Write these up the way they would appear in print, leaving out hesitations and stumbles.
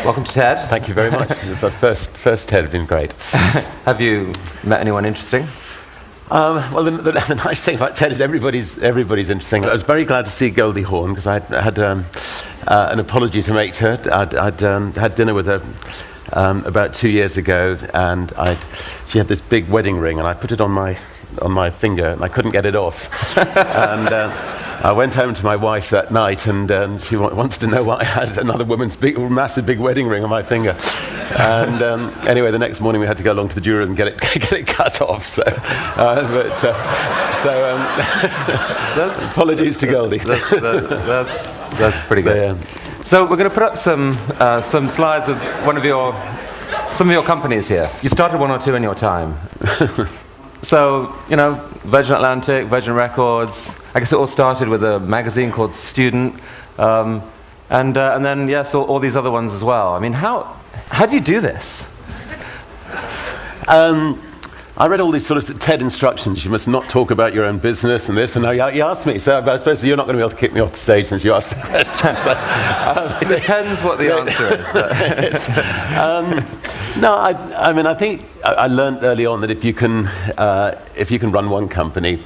Welcome to TED. Thank you very much. The first TED has been great. Have you met anyone interesting? Well, the nice thing about TED is everybody's interesting. I was very glad to see Goldie Hawn because I had an apology to make to her. I'd had dinner with her about 2 years ago, and she had this big wedding ring, and I put it on my finger, and I couldn't get it off. And I went home to my wife that night, and she wanted to know why I had another woman's massive big wedding ring on my finger. And anyway, the next morning we had to go along to the jeweler and get it cut off. So, apologies to Goldie. That's pretty good. So we're going to put up some slides of some of your companies here. You've started one or two in your time. So, Virgin Atlantic, Virgin Records. I guess it all started with a magazine called Student, and then yes, all these other ones as well. I mean, how do you do this? I read all these sort of TED instructions. You must not talk about your own business and this. And now you asked me, so I suppose you're not going to be able to kick me off the stage since you asked the question. So, it depends what the answer is. But no, I think I learned early on that if you can run one company,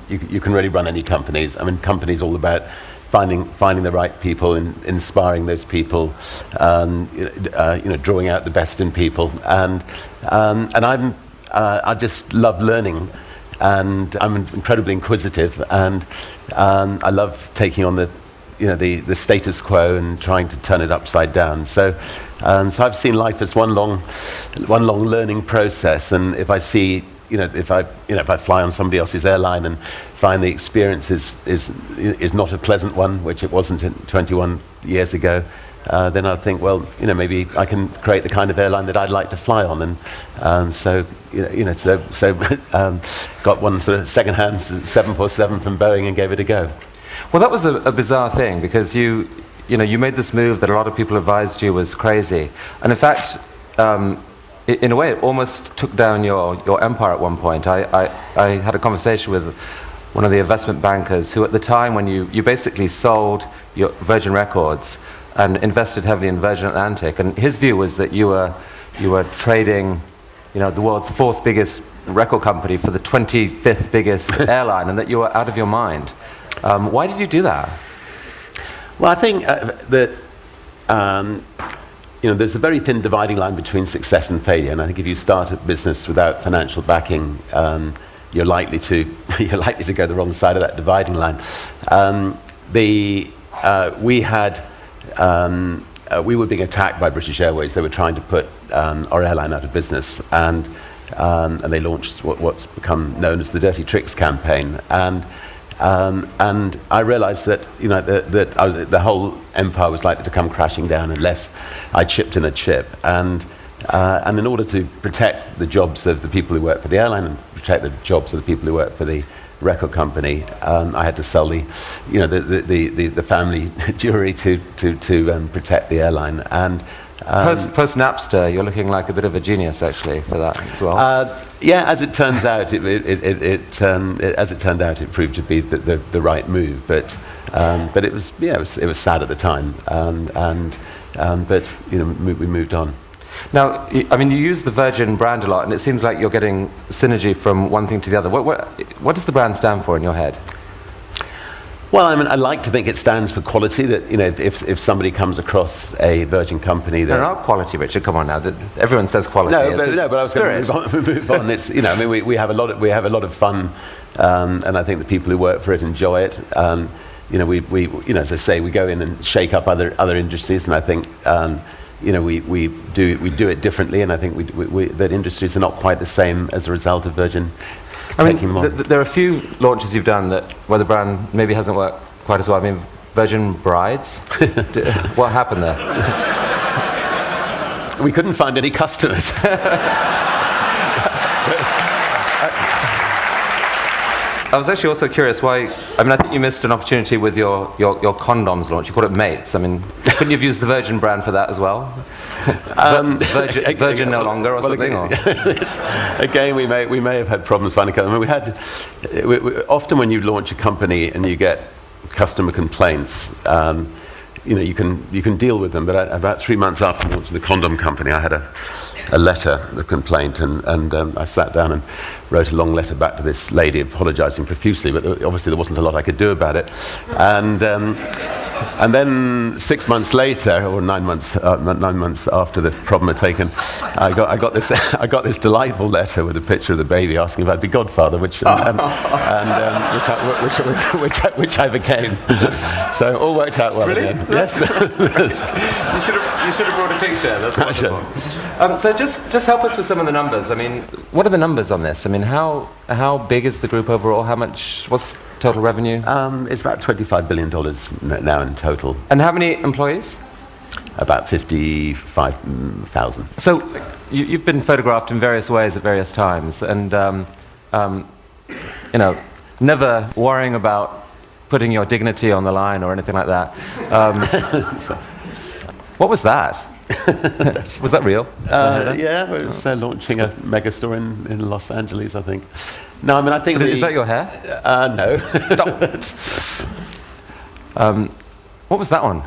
you can really run any companies. I mean, companies all about finding the right people and inspiring those people, drawing out the best in people, and I just love learning, and I'm incredibly inquisitive, and I love taking on the status quo and trying to turn it upside down. So I've seen life as one long learning process, and if I see. If I fly on somebody else's airline and find the experience is not a pleasant one, which it wasn't 21 years ago, then I think, well, maybe I can create the kind of airline that I'd like to fly on, and so got one sort of second-hand 747 from Boeing and gave it a go. Well, that was a bizarre thing because you made this move that a lot of people advised you was crazy, and in fact. In a way, it almost took down your empire at one point. I had a conversation with one of the investment bankers who at the time when you basically sold your Virgin Records and invested heavily in Virgin Atlantic, and his view was that you were trading the world's 4th biggest record company for the 25th biggest airline, and that you were out of your mind. Why did you do that? Well, I think that there's a very thin dividing line between success and failure, and I think if you start a business without financial backing, you're likely to go the wrong side of that dividing line. We were being attacked by British Airways. They were trying to put our airline out of business, and they launched what's become known as the Dirty Tricks campaign. And I realised that the whole empire was likely to come crashing down unless I chipped in a chip. And in order to protect the jobs of the people who work for the airline and protect the jobs of the people who work for the record company, I had to sell the family jewelry to protect the airline. And post Napster, you're looking like a bit of a genius actually for that as well. Yeah, as it turns out, it proved to be the right move. But it was sad at the time, but we moved on. Now, I mean, you use the Virgin brand a lot, and it seems like you're getting synergy from one thing to the other. What does the brand stand for in your head? Well, I mean, I like to think it stands for quality. That if somebody comes across a Virgin company, that not quality, Richard. Come on now. Everyone says quality. But I was going to move on. It's we have a lot of fun, and I think the people who work for it enjoy it. We as I say, we go in and shake up other industries, and I think we do it differently, and I think that industries are not quite the same as a result of Virgin. I mean, there are a few launches you've done where the brand maybe hasn't worked quite as well. I mean, Virgin Brides. What happened there? We couldn't find any customers. I was actually also curious why. I mean, I think you missed an opportunity with your condoms launch. You called it Mates. I mean, couldn't you have used the Virgin brand for that as well? Virgin no longer, or something. Again, we may have had problems finding. I mean, often when you launch a company and you get customer complaints. You can deal with them, but about 3 months after launching the condom company, I had a letter of complaint, and I sat down and wrote a long letter back to this lady, apologising profusely, but obviously there wasn't a lot I could do about it. And then 6 months later, or 9 months after the problem had taken, I got this delightful letter with a picture of the baby asking if I'd be godfather, which I became. So all worked out well. Really? Again. Yes. You should have brought a picture. That's wonderful. So just help us with some of the numbers. I mean, what are the numbers on this? I mean, how big is the group overall? What's total revenue? It's about $25 billion now in total. And how many employees? About 55,000. So you've been photographed in various ways at various times, and never worrying about putting your dignity on the line or anything like that. What was that? Was that real? Yeah, it was launching a megastore in Los Angeles, I think. No, I mean, I think... Is that your hair? No. What was that one?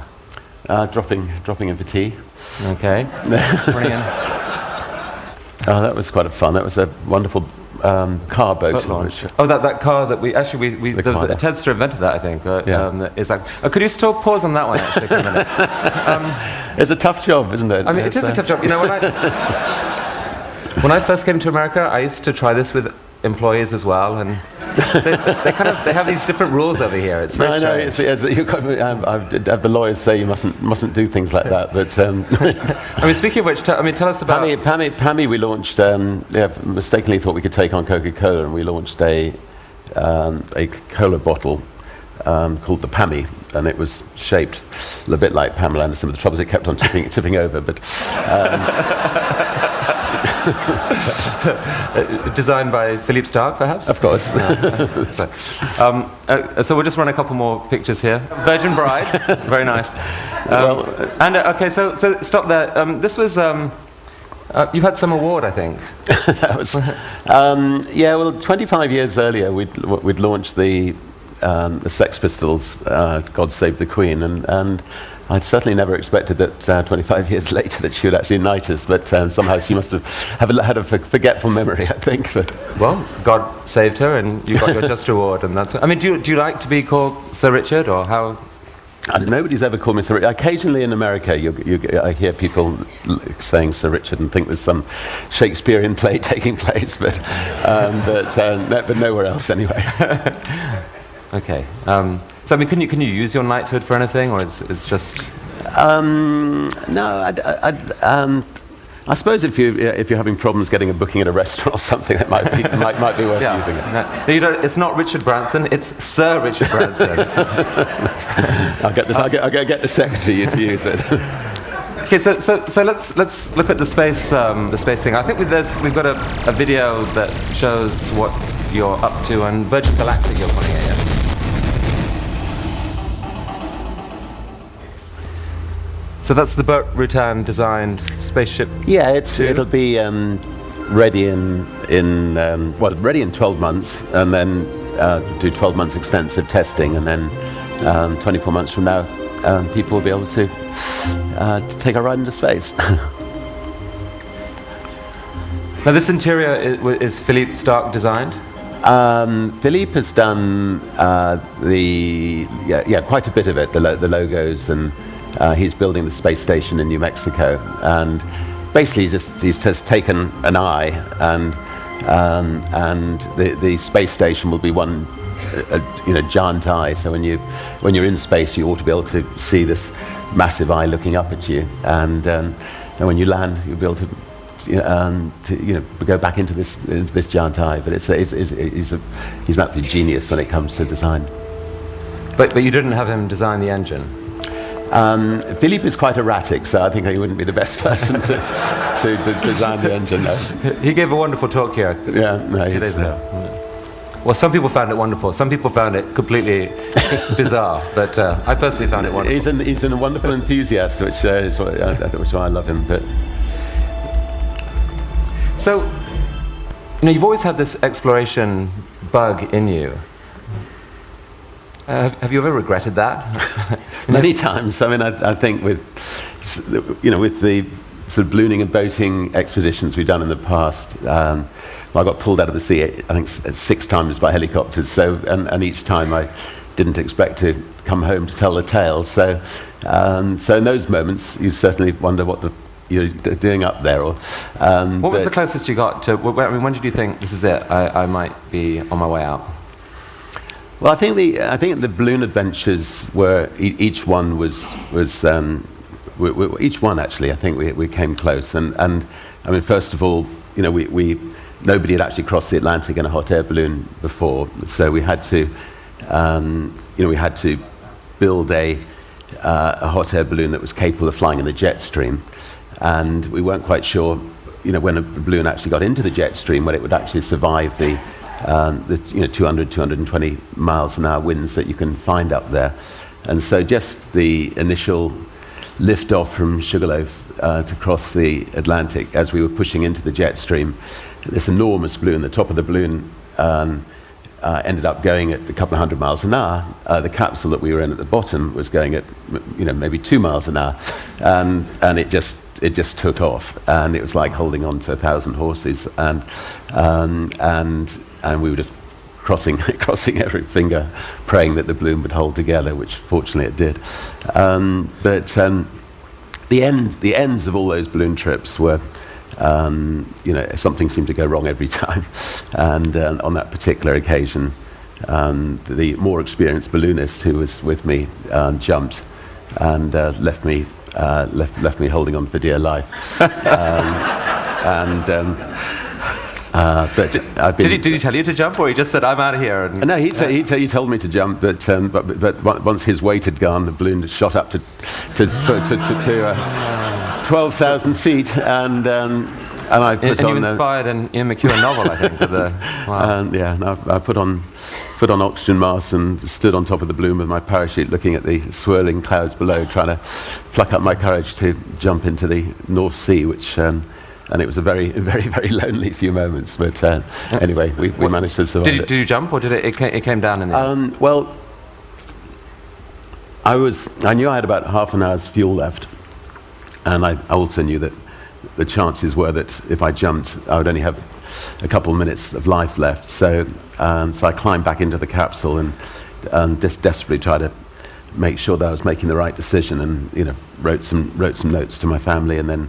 Dropping in for tea. Okay. Running in. Oh, that was quite fun. That was a wonderful car boat launch. Oh, that car that we Tedster invented that, I think. Could you still pause on that one, actually, for a minute? It's a tough job, isn't it? I mean, it is a tough job. You know, when I first came to America, I used to try this with employees as well, and they have these different rules over here. It's very strange. The lawyers say you mustn't do things like that. But I mean, speaking of which, tell us about Pammy. We launched. Mistakenly thought we could take on Coca-Cola, and we launched a cola bottle called the Pammy, and it was shaped a bit like Pamela Anderson. But the trouble is, it kept on tipping over. But designed by Philippe Starck, perhaps? Of course. So we'll just run a couple more pictures here. Virgin Bride, very nice. So stop there. This was, you had some award, I think. That was, 25 years earlier, we'd launched the Sex Pistols, God Save the Queen, and I'd certainly never expected that 25 years later that she would actually knight us, but somehow she must have had a forgetful memory, I think. Well, God saved her, and you got your just reward, and that's. I mean, do you like to be called Sir Richard, or how? Nobody's ever called me Sir Richard. Occasionally in America, I hear people saying Sir Richard and think there's some Shakespearean play taking place, but nowhere else anyway. Okay. So I mean, can you use your knighthood for anything, or it's just? No, I suppose if you're having problems getting a booking at a restaurant or something, that might be worth using it. No, it's not Richard Branson; it's Sir Richard Branson. I'll get the secretary to use it. Okay, so let's look at the space thing. I think we've got a video that shows what you're up to, and Virgin Galactic you're calling it, yes? So that's the Burt Rutan designed spaceship. Yeah, it'll be ready in 12 months, and then do 12 months extensive testing, and then 24 months from now, people will be able to take a ride into space. Now, this interior is Philippe Starck designed. Philippe has done quite a bit of it, the logos, and he's building the space station in New Mexico, and basically he's just taken an eye, and the space station will be one giant eye. So when you're in space, you ought to be able to see this massive eye looking up at you, and when you land, you'll be able to go back into this giant eye. But he's an absolute genius when it comes to design. But you didn't have him design the engine. Philippe is quite erratic, so I think he wouldn't be the best person to design the engine. No. He gave a wonderful talk here. Yeah, no, 2 days ago. Well, some people found it wonderful. Some people found it completely bizarre. But I personally found it wonderful. He's a wonderful enthusiast, which is why I love him. But so, you've always had this exploration bug in you. Have you ever regretted that? Many times. I mean, I think with the sort of ballooning and boating expeditions we've done in the past, I got pulled out of the sea, I think 6 times by helicopters. So, and each time I didn't expect to come home to tell the tale. So, so in those moments, you certainly wonder what you're doing up there. Or what was the closest you got to? I mean, when did you think this is it? I might be on my way out. Well, I think the balloon adventures were each one was each one actually. I think we came close, and I mean, first of all, nobody had actually crossed the Atlantic in a hot air balloon before, so we had to build a hot air balloon that was capable of flying in the jet stream, and we weren't quite sure, when a balloon actually got into the jet stream, whether it would actually survive the 200, 220 miles an hour winds that you can find up there. And so just the initial lift off from Sugarloaf to cross the Atlantic, as we were pushing into the jet stream, this enormous balloon, the top of the balloon ended up going at a couple of 100 miles an hour. The capsule that we were in at the bottom was going at maybe 2 miles an hour, and it just took off, and it was like holding on to 1,000 horses, and we were just crossing every finger, praying that the balloon would hold together, which fortunately it did. But the ends of all those balloon trips were, something seemed to go wrong every time. And on that particular occasion, the more experienced balloonist who was with me jumped and left me holding on for dear life. But did he tell you to jump, or he just said, "I'm out of here"? No, he told me to jump, but once his weight had gone, the balloon had shot up to 12,000 feet, and I put on. You inspired an Ian McEwan novel, I think. Wow. I put on oxygen masks and stood on top of the balloon with my parachute, looking at the swirling clouds below, trying to pluck up my courage to jump into the North Sea, which. And it was a very, very, very lonely few moments. But anyway, we managed to survive. Did you jump, or did it came down in the end? Well, I knew I had about half an hour's fuel left, and I also knew that the chances were that if I jumped, I would only have a couple of minutes of life left. So I climbed back into the capsule and just desperately tried to make sure that I was making the right decision, and wrote some notes to my family, and then.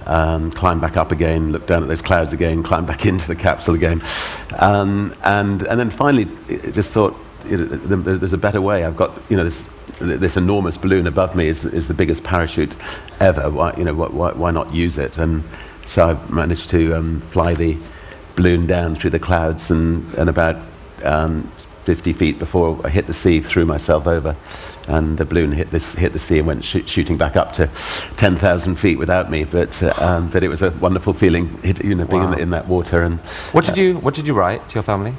Climbed back up again, looked down at those clouds again, climbed back into the capsule again, and then finally just thought, there's a better way. I've got this enormous balloon above me is the biggest parachute ever. Why not use it? And so I managed to fly the balloon down through the clouds, and about 50 feet before I hit the sea, threw myself over. And the balloon hit the sea and went shooting back up to 10,000 feet without me. But it was a wonderful feeling, being in that water. And what did you write to your family?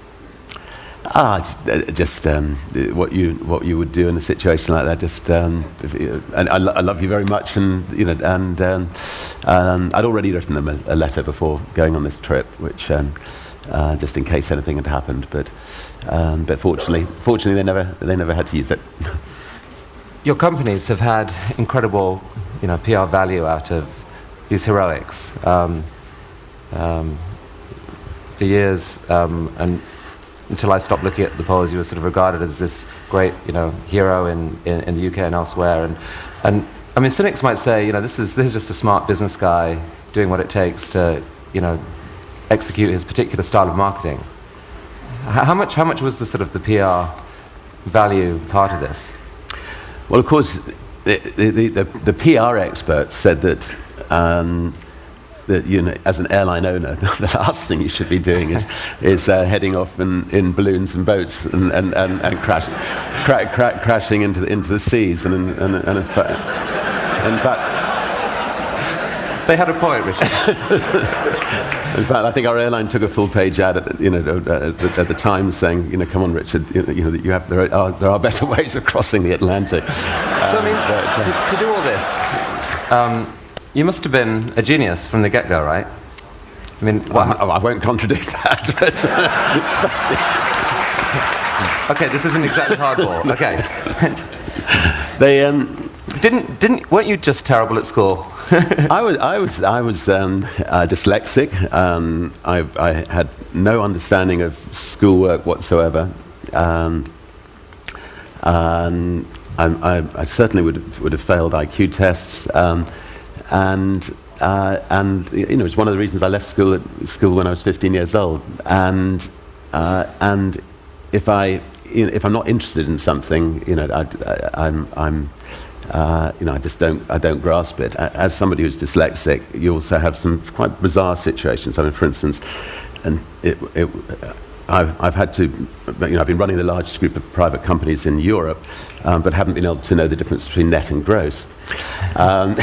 Just what you would do in a situation like that. Just and I love you very much, and I'd already written them a letter before going on this trip, which just in case anything had happened. But fortunately they never had to use it. Your companies have had incredible, PR value out of these heroics for years, and until I stopped looking at the polls, you were sort of regarded as this great, hero in the UK and elsewhere. And I mean, cynics might say, this is just a smart business guy doing what it takes to, execute his particular style of marketing. How much was the sort of the PR value part of this? Well, of course, the PR experts said that as an airline owner, the last thing you should be doing is heading off in balloons and boats and crashing into the seas. And in fact, They had a point, Richard. In fact, I think our airline took a full-page ad at the time saying, come on, Richard, there are better ways of crossing the Atlantic. So, I mean, to do all this, you must have been a genius from the get-go, right? I mean, I won't contradict that, but okay, this isn't exactly hardball. Okay. they weren't you just terrible at school? I was dyslexic. I had no understanding of schoolwork whatsoever. I certainly would have failed IQ tests. It's one of the reasons I left school when I was 15 years old. And if I'm not interested in something, I don't grasp it. As somebody who's dyslexic, you also have some quite bizarre situations. I mean, for instance, I've had to, I've been running the largest group of private companies in Europe, but haven't been able to know the difference between net and gross. And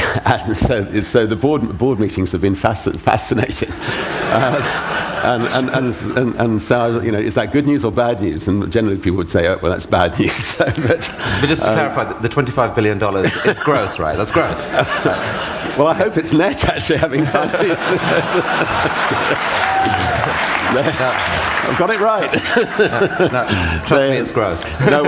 so the board meetings have been fascinating. And so, is that good news or bad news? And generally people would say, oh, well, that's bad news. but just to clarify, the $25 billion is gross, right? That's gross. Right. Well, I hope it's net, actually, having fun. I've got it right. No, trust me, it's gross. No,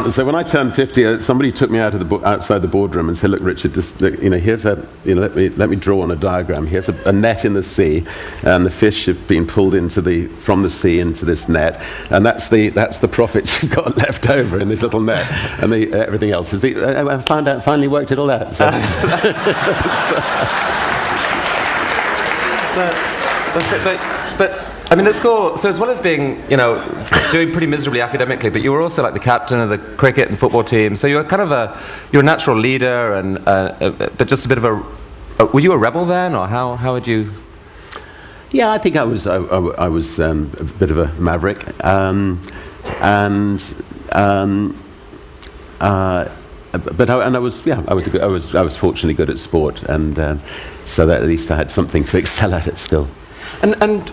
so when I turned 50, somebody took me outside the boardroom and said, "Look, Richard, let me draw on a diagram. Here's a net in the sea, and the fish have been pulled from the sea into this net, and that's the profits you've got left over in this little net, and everything else is I finally worked it all out." So. But I mean, at school, so as well as being, doing pretty miserably academically, but you were also like the captain of the cricket and football team. So you were kind of you're a natural leader, and but just a bit of were you a rebel then, or how would you? Yeah, I think I was a bit of a maverick, but I was fortunately good at sport, and so that at least I had something to excel at still. And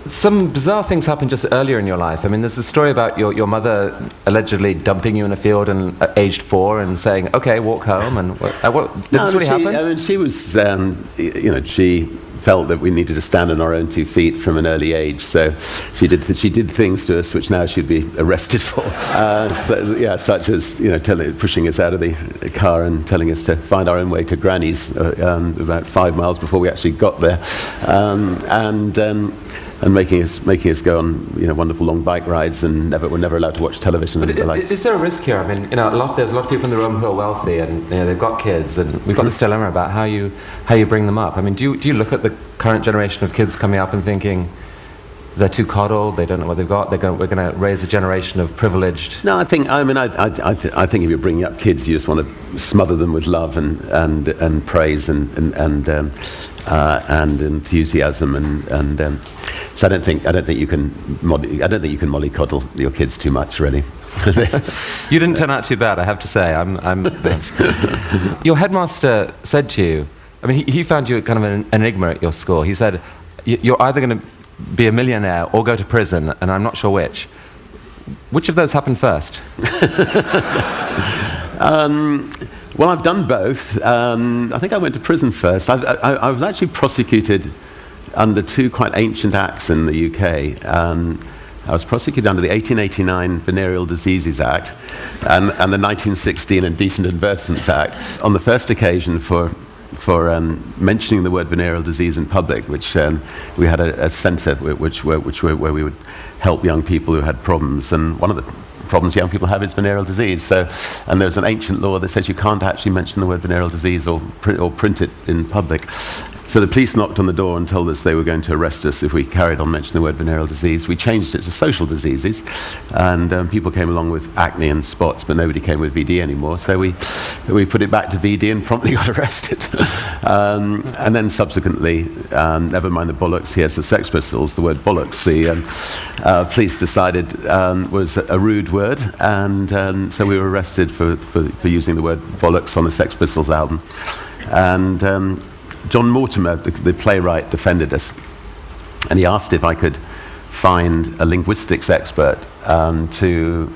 some bizarre things happened just earlier in your life. I mean, there's the story about your mother allegedly dumping you in a field aged 4 and saying, "Okay, walk home." And what did this really happen? I mean, she was, she felt that we needed to stand on our own 2 feet from an early age. So she did things to us which now she'd be arrested for. Such as pushing us out of the car and telling us to find our own way to Granny's about 5 miles before we actually got there, and making us go on wonderful long bike rides, and we're never allowed to watch television. But is there a risk here? I mean, there's a lot of people in the room who are wealthy, and they've got kids, and we've got this dilemma about how you bring them up. I mean, do you look at the current generation of kids coming up and thinking they're too coddled, they don't know what they've got, we're going to raise a generation of privileged? No, I think if you're bringing up kids, you just want to smother them with love and praise and enthusiasm, and so I don't think you can mollycoddle your kids too much, really. You didn't turn out too bad, I have to say. Your headmaster said to you, I mean, he found you kind of an enigma at your school. He said, "You're either going to be a millionaire or go to prison, and I'm not sure which." Which of those happened first? Well, I've done both. I think I went to prison first. I was actually prosecuted under 2 quite ancient acts in the UK. I was prosecuted under the 1889 Venereal Diseases Act and the 1916 Indecent Advertisement Act. On the first occasion for mentioning the word venereal disease in public, which we had a centre where we would help young people who had problems, and one of the problems young people have is venereal disease. So, and there's an ancient law that says you can't actually mention the word venereal disease or print it in public. So the police knocked on the door and told us they were going to arrest us if we carried on mentioning the word venereal disease. We changed it to social diseases, and people came along with acne and spots, but nobody came with VD anymore. So we put it back to VD and promptly got arrested. And then subsequently, never mind the bollocks, here's the Sex Pistols, the word bollocks. The police decided was a rude word, and so we were arrested for using the word bollocks on the Sex Pistols album. And John Mortimer, the playwright, defended us, and he asked if I could find a linguistics expert to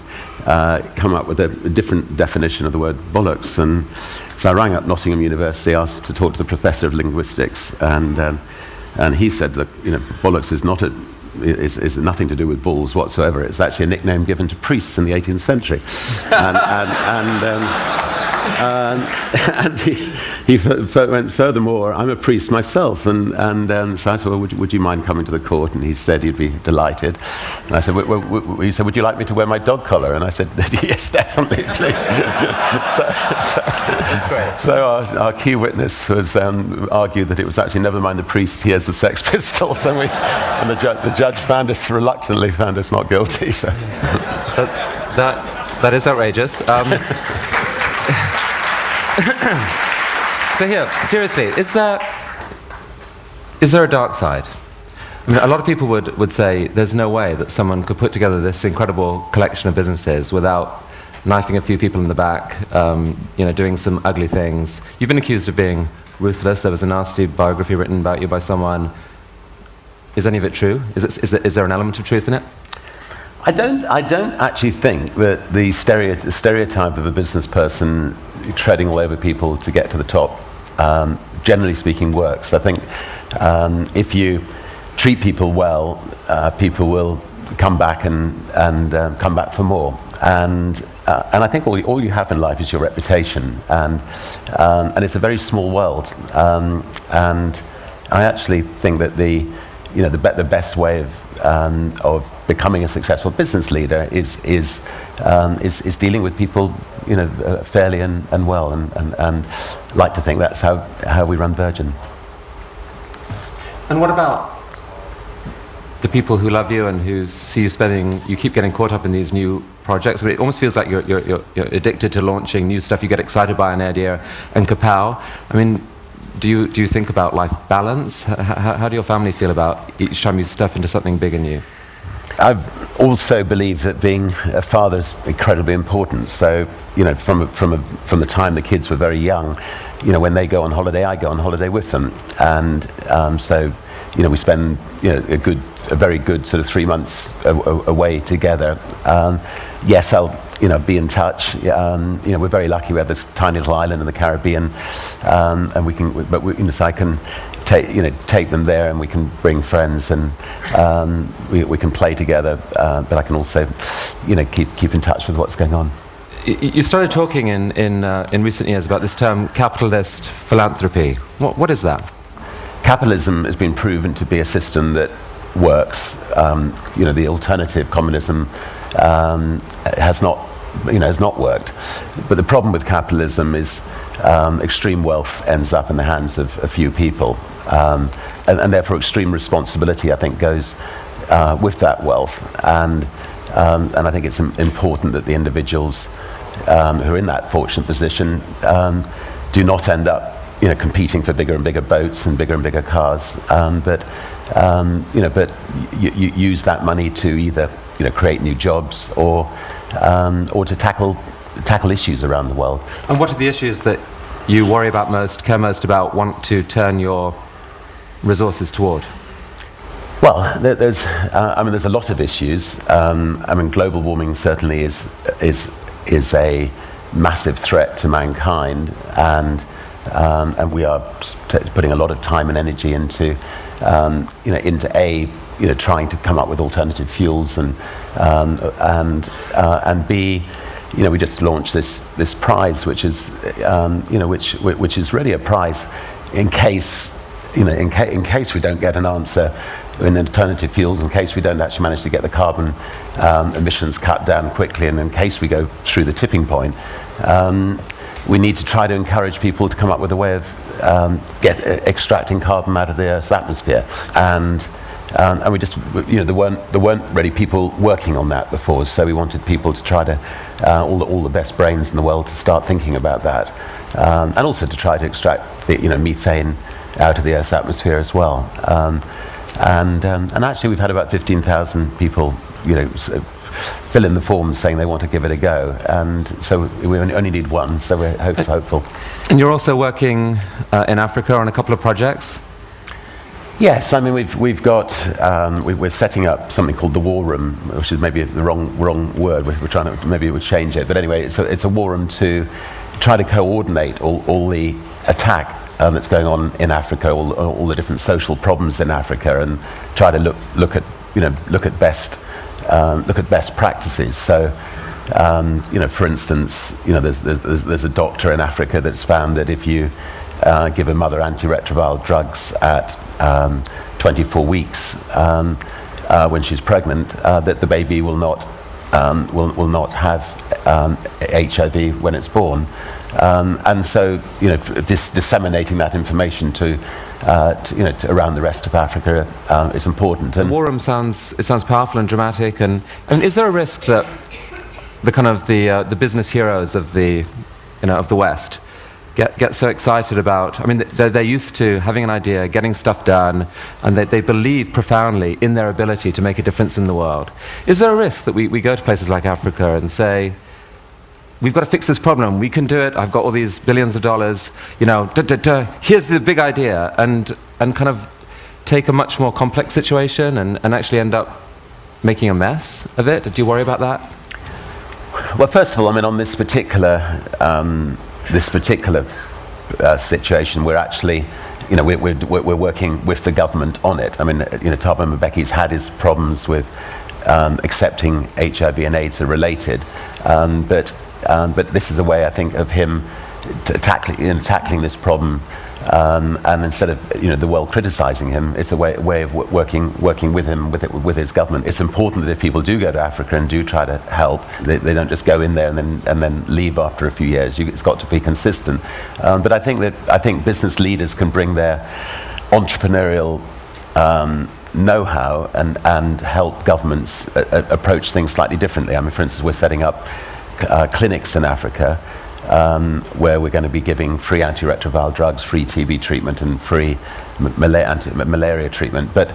come up with a different definition of the word bollocks. And so I rang up Nottingham University, asked to talk to the professor of linguistics, and he said, look, bollocks is not is nothing to do with balls whatsoever. It's actually a nickname given to priests in the 18th century. And he went furthermore, I'm a priest myself, and so I said, well, would you mind coming to the court? And he said he'd be delighted. And I said, he said, would you like me to wear my dog collar? And I said, yes, definitely, please. That's great. So our key witness was argued that it was actually never mind the priest, here's the Sex Pistols, and the judge reluctantly found us not guilty. So that is outrageous. So here, seriously, is there a dark side? I mean, a lot of people would say there's no way that someone could put together this incredible collection of businesses without knifing a few people in the back, doing some ugly things. You've been accused of being ruthless. There was a nasty biography written about you by someone. Is any of it true? Is there an element of truth in it? I don't actually think that the stereotype of a business person treading all over people to get to the top, generally speaking, works. I think if you treat people well, people will come back and come back for more. And I think all you have in life is your reputation, and it's a very small world. And I actually think that the best way of becoming a successful business leader is dealing with people, fairly and well, and like to think that's how we run Virgin. And what about the people who love you and who see you you keep getting caught up in these new projects? I mean, it almost feels like you're addicted to launching new stuff. You get excited by an idea and kapow. I mean, do you think about life balance? How do your family feel about each time you step into something big and new? I also believe that being a father is incredibly important. So, from the time the kids were very young, when they go on holiday, I go on holiday with them, and so we spend a very good sort of 3 months away together. Yes, I'll be in touch. We're very lucky. We have this tiny little island in the Caribbean, and we can, so I can take them there, and we can bring friends, and we can play together. But I can also, keep in touch with what's going on. You've started talking in recent years about this term capitalist philanthropy. What is that? Capitalism has been proven to be a system that works. The alternative, communism, has not worked. But the problem with capitalism is extreme wealth ends up in the hands of a few people, and therefore extreme responsibility, I think, goes with that wealth. And I think it's important that the individuals who are in that fortunate position do not end up competing for bigger and bigger boats and bigger cars, but you use that money to either create new jobs or to tackle issues around the world. And what are the issues that you worry about most, care most about, want to turn your resources toward? Well, there's a lot of issues. Global warming certainly is a massive threat to mankind, and we are putting a lot of time and energy into trying to come up with alternative fuels, and B, we just launched this prize, which is which is really a prize in case we don't get an answer in alternative fuels, in case we don't actually manage to get the carbon emissions cut down quickly, and in case we go through the tipping point. We need to try to encourage people to come up with a way extracting carbon out of the Earth's atmosphere. And we just, there weren't really people working on that before, so we wanted people to try to, all the best brains in the world to start thinking about that, and also to try to extract the, methane out of the Earth's atmosphere as well. And actually, we've had about 15,000 people, fill in the forms saying they want to give it a go, and so we only need one, so we're hopeful. And you're also working in Africa on a couple of projects? Yes, I mean we've got we're setting up something called the War Room, which is maybe the wrong word. We're trying to, maybe it would change it, but anyway, it's a war room to try to coordinate all the attack that's going on in Africa, all the different social problems in Africa, and try to look at best practices. So, for instance, there's a doctor in Africa that's found that if you give a mother antiretroviral drugs at 24 weeks when she's pregnant, that the baby will not have HIV when it's born, and so disseminating that information to around the rest of Africa is important. The war room sounds powerful and dramatic, and is there a risk that the business heroes of the West get so excited about, they're used to having an idea, getting stuff done, and they believe profoundly in their ability to make a difference in the world. Is there a risk that we go to places like Africa and say, we've got to fix this problem, we can do it, I've got all these billions of dollars, here's the big idea, and kind of take a much more complex situation and actually end up making a mess of it? Do you worry about that? Well, first of all, on this particular situation, we're actually, we're working with the government on it. Thabo Mbeki's had his problems with accepting HIV and AIDS are related, but this is a way, I think, of him tackling this problem, and instead of the world criticizing him, it's a way of working with him, with his government. It's important that if people do go to Africa and do try to help, they don't just go in there and then leave after a few years. It's got to be consistent. But I think business leaders can bring their entrepreneurial know-how and help governments approach things slightly differently. For instance, we're setting up clinics in Africa where we're going to be giving free antiretroviral drugs, free TB treatment, and free malaria treatment. But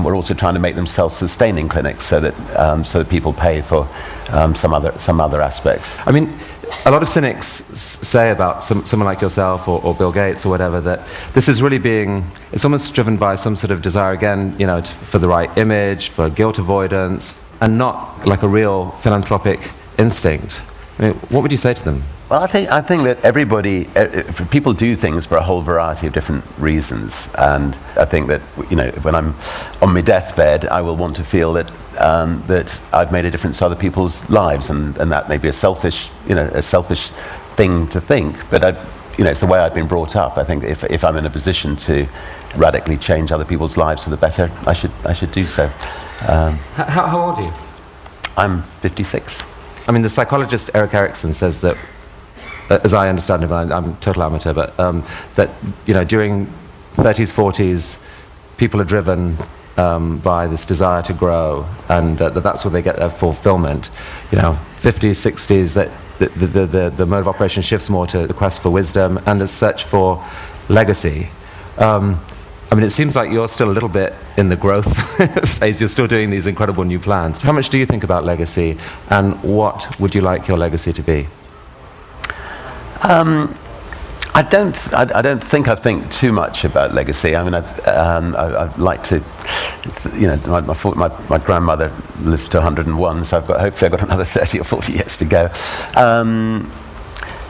we're also trying to make them self-sustaining clinics so that people pay for some other aspects. A lot of cynics say about someone like yourself or Bill Gates or whatever that this is really it's almost driven by some sort of desire, again, for the right image, for guilt avoidance, and not like a real philanthropic instinct. What would you say to them? Well, I think that people do things for a whole variety of different reasons, and I think that when I'm on my deathbed, I will want to feel that I've made a difference to other people's lives, and that may be a selfish thing to think, but it's the way I've been brought up. I think if I'm in a position to radically change other people's lives for the better, I should do so. How old are you? I'm 56. The psychologist Erik Erikson says that, as I understand it, I'm a total amateur, but that during 30s, 40s, people are driven by this desire to grow, and that's where they get their fulfillment. 50s, 60s, that the mode of operation shifts more to the quest for wisdom and a search for legacy. It seems like you're still a little bit in the growth phase. You're still doing these incredible new plans. How much do you think about legacy, and what would you like your legacy to be? I don't think too much about legacy. I'd like to, my grandmother lived to 101, so hopefully I've got another 30 or 40 years to go.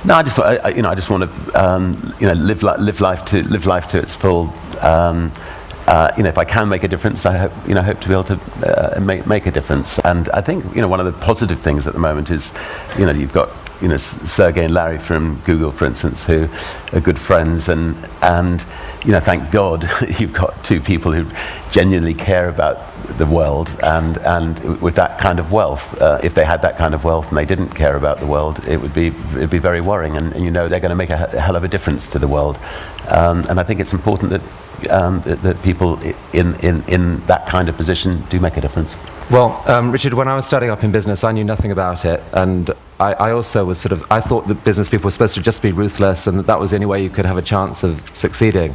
No, I just want to, live life to its full. If I can make a difference, I hope to be able to make a difference. And I think one of the positive things at the moment is, you've got Sergey and Larry from Google, for instance, who are good friends, and thank God you've got two people who genuinely care about the world, and with that kind of wealth. If they had that kind of wealth and they didn't care about the world, it'd be very worrying, and they're going to make a hell of a difference to the world. And I think it's important that people in that kind of position do make a difference. Well, Richard, when I was starting up in business, I knew nothing about it, and I also was I thought that business people were supposed to just be ruthless, and that was the only way you could have a chance of succeeding.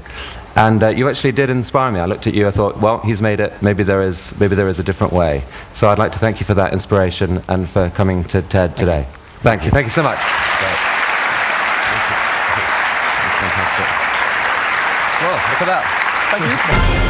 And you actually did inspire me. I looked at you, I thought, well, he's made it, maybe there is a different way. So I'd like to thank you for that inspiration and for coming to TED today. Thank you so much. Great. Thank you. That's fantastic. Well, look at that. Thank you.